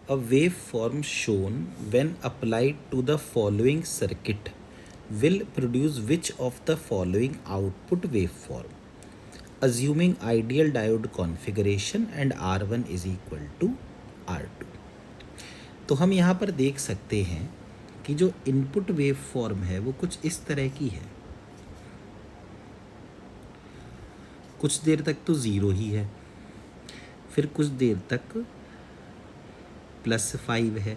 A waveform shown when applied to the following circuit will produce which of the following output waveform, assuming ideal diode configuration and R1 is equal to R2। तो हम यहाँ पर देख सकते हैं कि जो इनपुट वेवफॉर्म है वो कुछ इस तरह की है। कुछ देर तक तो ज़ीरो ही है, फिर कुछ देर तक +5 है,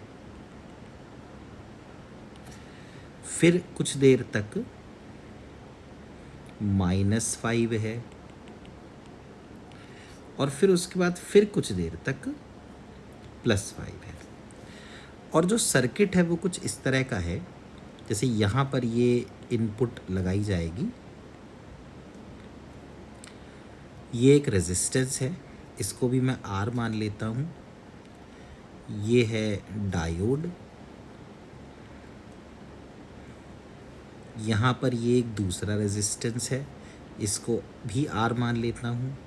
फिर कुछ देर तक -5 है, और फिर उसके बाद फिर कुछ देर तक +5 है। और जो सर्किट है वो कुछ इस तरह का है, जैसे यहाँ पर ये इनपुट लगाई जाएगी, ये एक रेजिस्टेंस है, इसको भी मैं R मान लेता हूँ। ये है डायोड, यहाँ पर ये एक दूसरा रेजिस्टेंस है, इसको भी R मान लेता हूँ।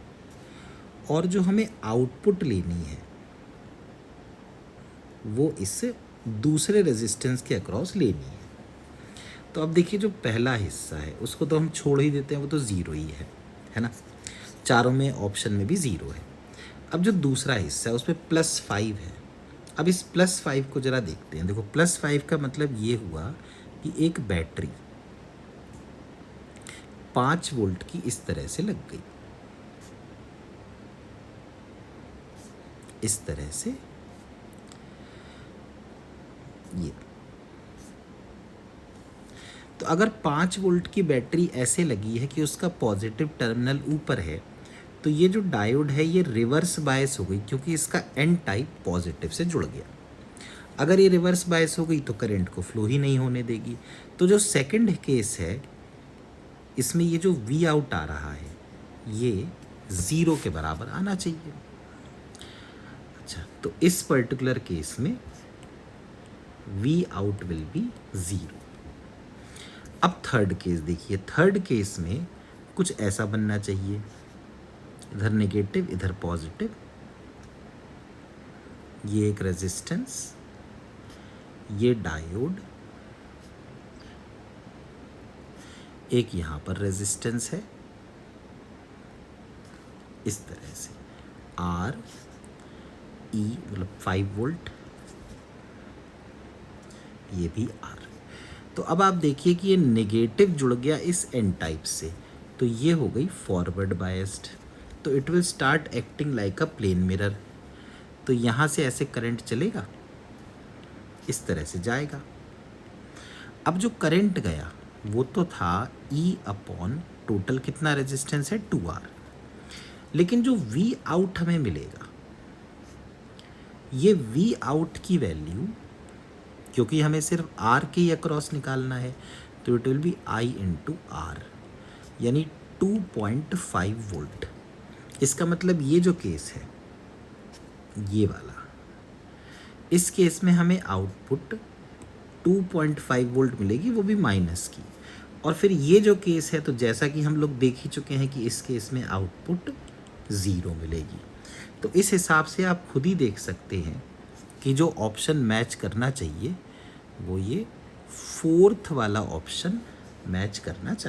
और जो हमें आउटपुट लेनी है वो इस दूसरे रेजिस्टेंस के अक्रॉस लेनी है। तो अब देखिए जो पहला हिस्सा है उसको तो हम छोड़ ही देते हैं, वो तो ज़ीरो ही है ना। चारों में ऑप्शन में भी ज़ीरो है। अब जो दूसरा हिस्सा है उसमें +5 है। अब इस +5 को ज़रा देखते हैं। देखो +5 का मतलब ये हुआ कि एक बैटरी 5 वोल्ट की इस तरह से लग गई, इस तरह से ये। तो अगर 5 वोल्ट की बैटरी ऐसे लगी है कि उसका पॉजिटिव टर्मिनल ऊपर है, तो ये जो डायोड है ये रिवर्स बायस हो गई, क्योंकि इसका एन टाइप पॉजिटिव से जुड़ गया। अगर ये रिवर्स बायस हो गई तो करंट को फ्लो ही नहीं होने देगी। तो जो सेकंड केस है इसमें ये जो वी आउट आ रहा है ये 0 के बराबर आना चाहिए। अच्छा, तो इस पर्टिकुलर केस में वी आउट विल बी 0। अब थर्ड केस देखिए, थर्ड केस में कुछ ऐसा बनना चाहिए, इधर नेगेटिव इधर पॉजिटिव, ये एक रेजिस्टेंस, ये डायोड, एक यहाँ पर रेजिस्टेंस है, इस तरह से आर ई मतलब 5 वोल्ट, ये भी आर। तो अब आप देखिए कि ये नेगेटिव जुड़ गया इस एन टाइप से, तो ये हो गई फॉरवर्ड बायस्ड। तो it will start acting like a plane mirror. तो यहाँ से ऐसे करंट चलेगा, इस तरह से जाएगा। अब जो करंट गया वो तो था E अपॉन टोटल कितना रेजिस्टेंस है 2R, लेकिन जो V आउट हमें मिलेगा, ये V आउट की वैल्यू, क्योंकि हमें सिर्फ R के ही अक्रॉस निकालना है, तो it will be I into R, यानी 2.5 वोल्ट। इसका मतलब ये जो केस है ये वाला, इस केस में हमें आउटपुट 2.5 वोल्ट मिलेगी, वो भी माइनस की। और फिर ये जो केस है, तो जैसा कि हम लोग देख ही चुके हैं कि इस केस में आउटपुट 0 मिलेगी। तो इस हिसाब से आप खुद ही देख सकते हैं कि जो ऑप्शन मैच करना चाहिए वो ये 4th वाला ऑप्शन मैच करना चाहिए।